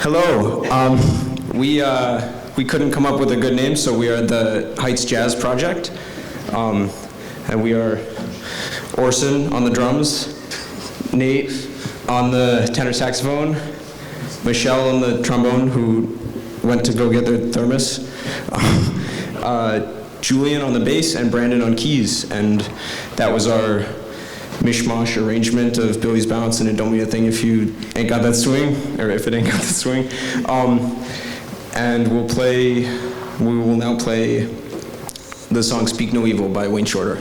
[SPEAKER 7] Hello. We couldn't come up with a good name, so we are the Heights Jazz Project. And we are Orson on the drums, Nate on the tenor saxophone, Michelle on the trombone, who went to go get their thermos, Julian on the bass, and Brandon on keys. And that was our mishmash arrangement of Billy's Bounce and It Don't Mean a Thing If You Ain't Got That Swing, or If It Ain't Got the Swing. And we will now play the song Speak No Evil by Wayne Shorter.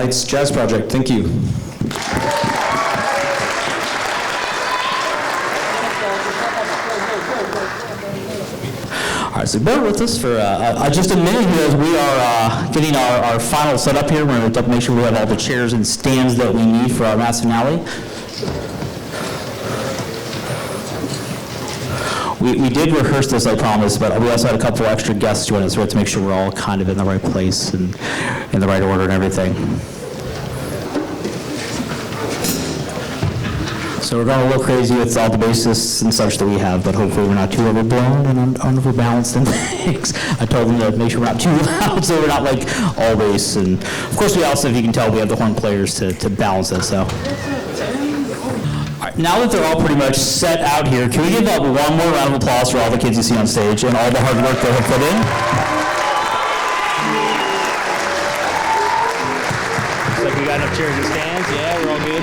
[SPEAKER 7] Heights Jazz Project. Thank you.
[SPEAKER 1] All right, so bear with us for just a minute here as we are getting our final setup here. We're going to make sure we have all the chairs and stands that we need for our mass finale. We did rehearse this, I promise, but we also had a couple extra guests join us. We have to make sure we're all kind of in the right place and in the right order and everything. So we're going a little crazy with all the bassists and such that we have, but hopefully we're not too overblown and overbalanced and things. I told them to make sure we're not too loud, so we're not like all bass. And of course, we also, if you can tell, we have the horn players to balance it. So. Now that they're all pretty much set out here, can we give up one more round of applause for all the kids you see on stage and all the hard work they have put in? Looks like we got enough chairs and stands. Yeah, we're all good.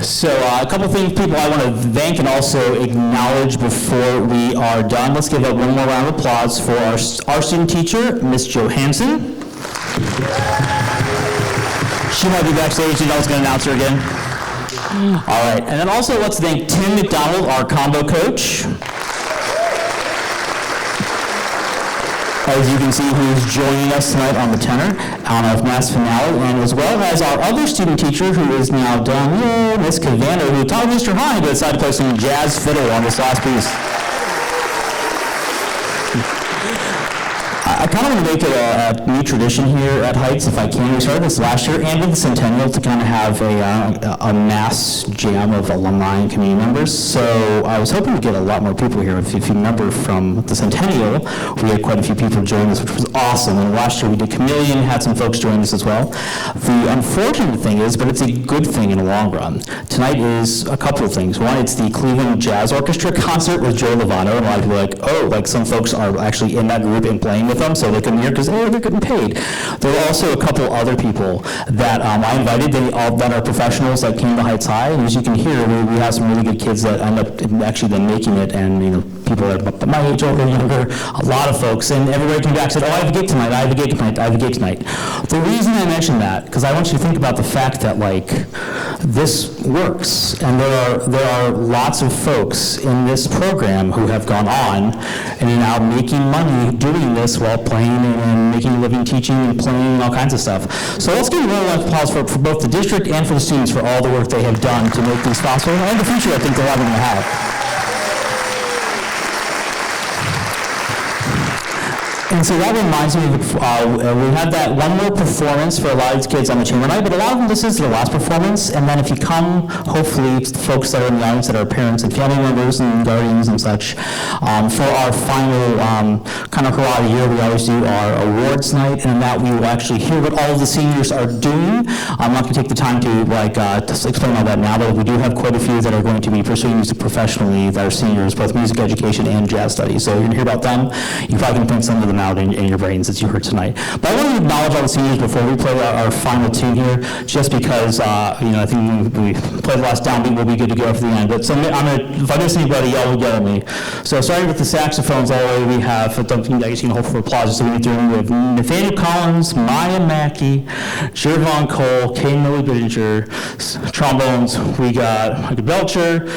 [SPEAKER 1] So a couple things, people I want to thank and also acknowledge before we are done. Let's give up one more round of applause for our student teacher, Miss Johansson. She might be backstage. You know, I was going to announce her again. All right, and then also let's thank Tim McDonald, our combo coach. As you can see, who's joining us tonight on the tenor, on our mass finale, and as well as our other student teacher who is now done, Miss Cavano, who taught Mr. Hine to decide to play some jazz fiddle on this last piece. I kind of want to make it a new tradition here at Heights, if I can. We started this last year and with the Centennial to kind of have a mass jam of alumni and community members. So I was hoping to get a lot more people here. If you remember from the Centennial, we had quite a few people join us, which was awesome. And last year we did Chameleon, had some folks join us as well. The unfortunate thing is, but it's a good thing in the long run, tonight is a couple of things. One, it's the Cleveland Jazz Orchestra concert with Joe Lovano. And a lot of people are like, oh, like some folks are actually in that group and playing with them, so they come here because they're getting paid. There are also a couple other people that I invited that are professionals that came to Heights High, and as you can hear, we have some really good kids that end up actually then making it, and people that are my age, older, younger, a lot of folks, and everybody came back and said, oh, I have a gig tonight, I have a gig tonight, I have a gig tonight. The reason I mention that, because I want you to think about the fact that this works, and there are lots of folks in this program who have gone on and are now making money doing this while playing and making a living teaching and playing and all kinds of stuff. So let's give a round of applause for both the district and for the students for all the work they have done to make these possible, and the future I think they're having to have. And so that reminds me of, we had that one more performance for a lot of these kids on the chamber night, but a lot of them, this is their last performance. And then if you come, hopefully, folks that are in the audience that are parents and family members and guardians and such, for our final kind of hurrah of the year, we always do our awards night, and that we will actually hear what all of the seniors are doing. I'm not going to take the time to to explain all that now, but we do have quite a few that are going to be pursuing music professionally that are seniors, both music education and jazz studies. So you're going to hear about them. You probably can think some of them out in your brains as you heard tonight. But I want to acknowledge all the seniors before we play our final tune here, just because I think we play the last downbeat, we'll be good to go for the end. But so if I miss anybody, y'all will yell at me. So starting with the saxophones all the way, we have, I guess you can hope for applause, so we get through them. We have Nathaniel Collins, Maya Mackey, Jervon Cole, Kay Millie Bittinger. Trombones, we got Michael Belcher,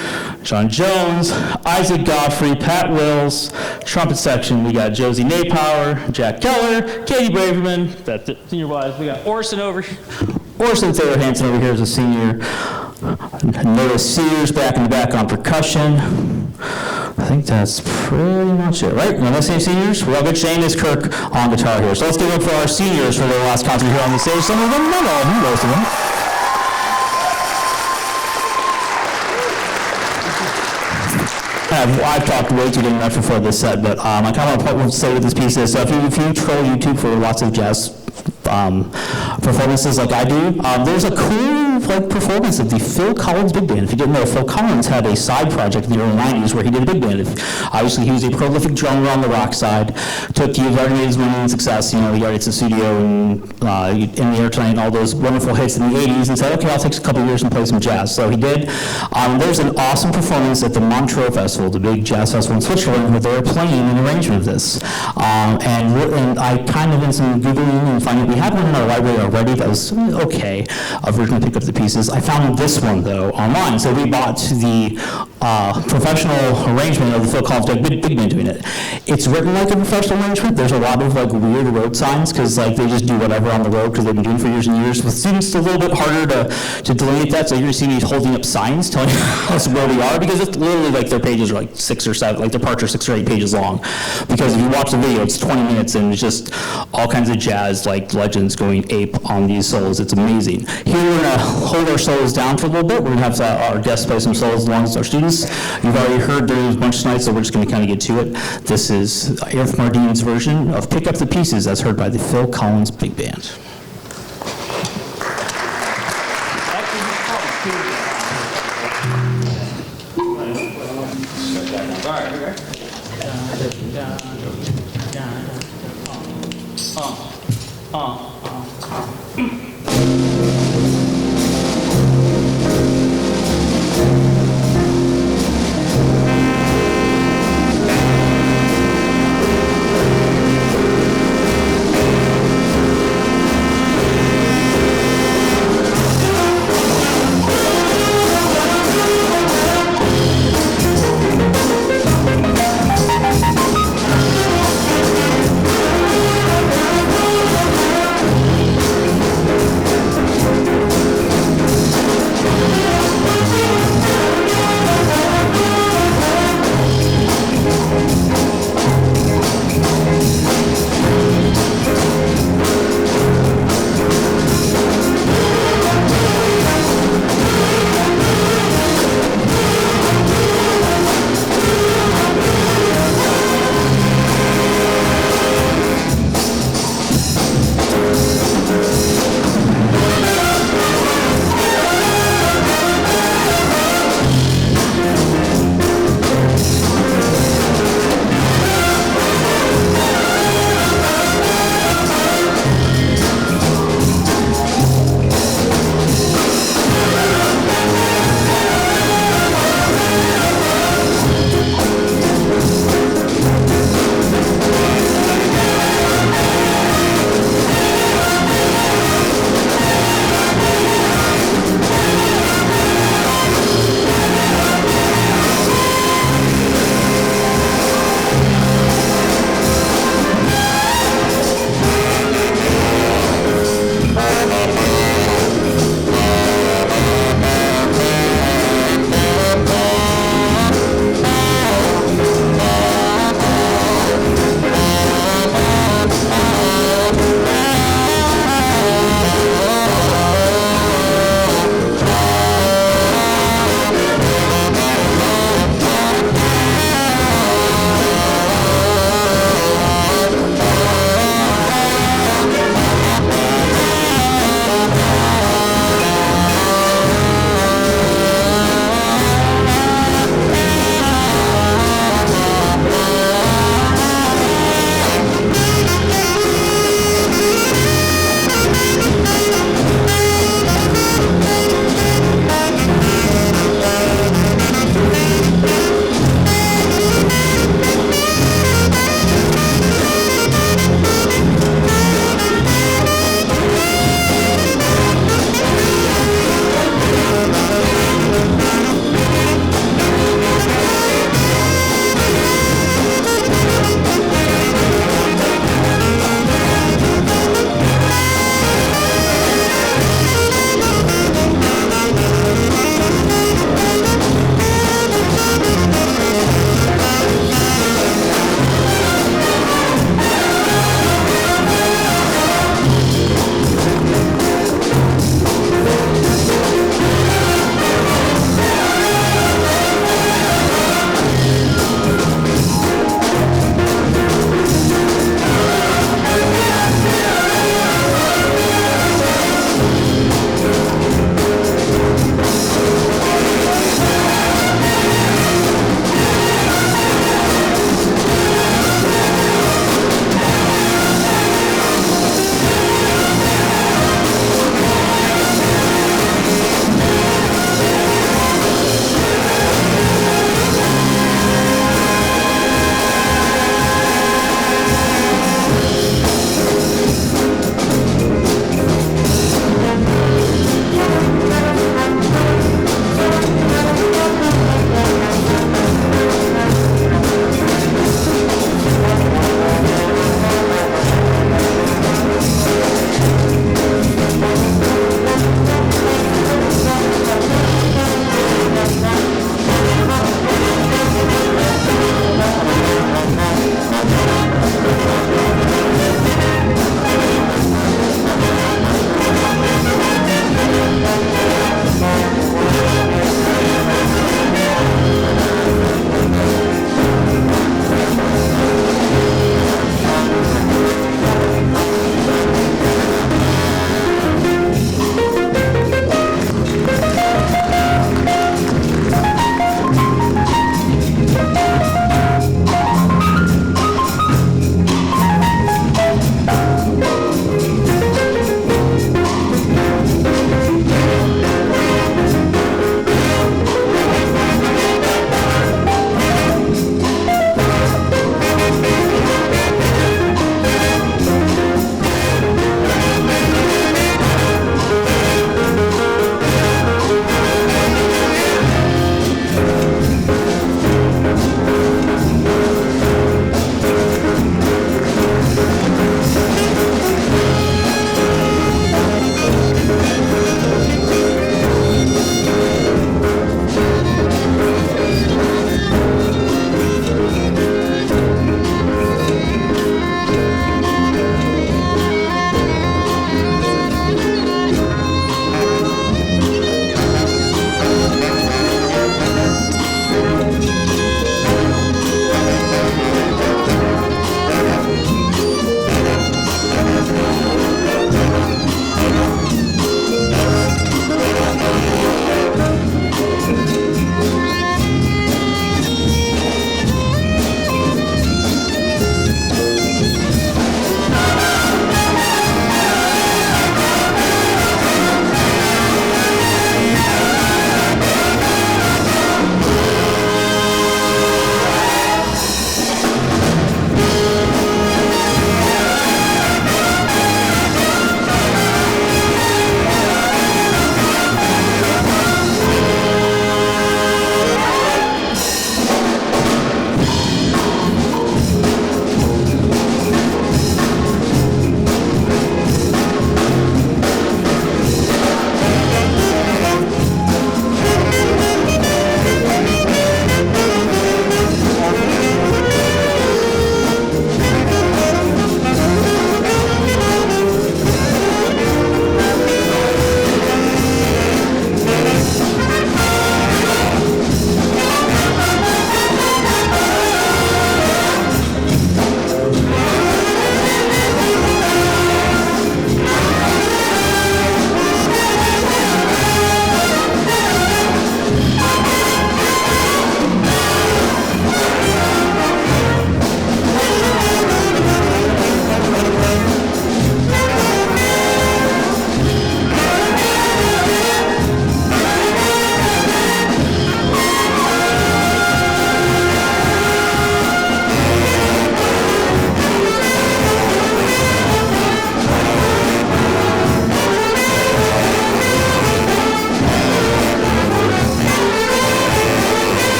[SPEAKER 1] John Jones, Isaac Godfrey, Pat Wills. Trumpet section, we got Josie Napower, Jack Keller, Katie Braverman, that's it, senior wise. We got Orson Thayer Hansen over here as a senior. Noah Sears back in the back on percussion. I think that's pretty much it, right? No, let's say seniors. We're all good. Shane is Kirk on guitar here. So let's give it up for our seniors for their last concert here on the stage. Some of them, not all of them, most of them. I've talked way too much before this set, but I kind of want to say what this piece is. So if you troll YouTube for lots of jazz performances like I do, there's a cool performance of the Phil Collins Big Band. If you didn't know, Phil Collins had a side project in the early 90s where he did a big band. Obviously, he was a prolific drummer on the rock side. He had already made his money and success. He already had the studio and In the Air Tonight and all those wonderful hits in the 80s and said, okay, I'll take a couple years and play some jazz. So he did. There's an awesome performance at the Montreux Festival, the big jazz festival in Switzerland, where they were playing an arrangement of this. And I kind of did some Googling and finding we had one in our library already that was okay. I've originally picked up the pieces. I found this one, though, online. So we bought the professional arrangement of the Phil Collins Big Band doing it. It's written like a professional arrangement. There's a lot of like weird road signs because like they just do whatever on the road because they've been doing it for years and years. With students, it's a little bit harder to delineate that. So you're going to see me holding up signs telling us where we are because it's literally like their pages are like 6 or 7, like their parts are 6 or 8 pages long. Because if you watch the video, it's 20 minutes and it's just all kinds of jazz like legends going ape on these solos. It's amazing. Here we're going to hold our solos down for a little bit. We're going to have our guests play some solos along with our students. You've already heard there's a bunch tonight, so we're just going to kind of get to it. This is Eric Mardin's version of Pick Up the Pieces as heard by the Phil Collins Big Band.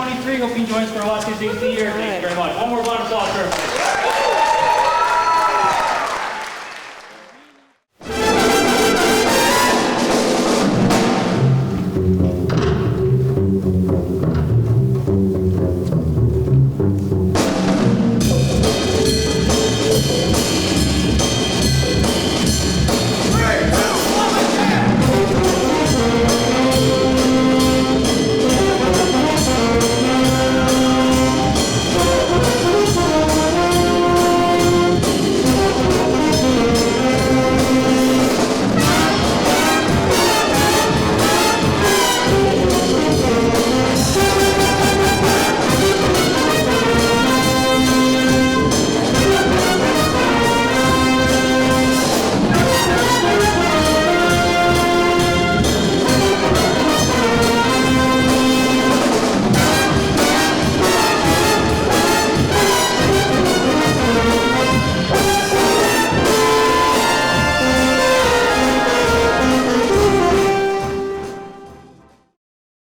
[SPEAKER 1] 2023. Hope you enjoy us for a lot of the year. Thank you very much. One more round of applause for everybody.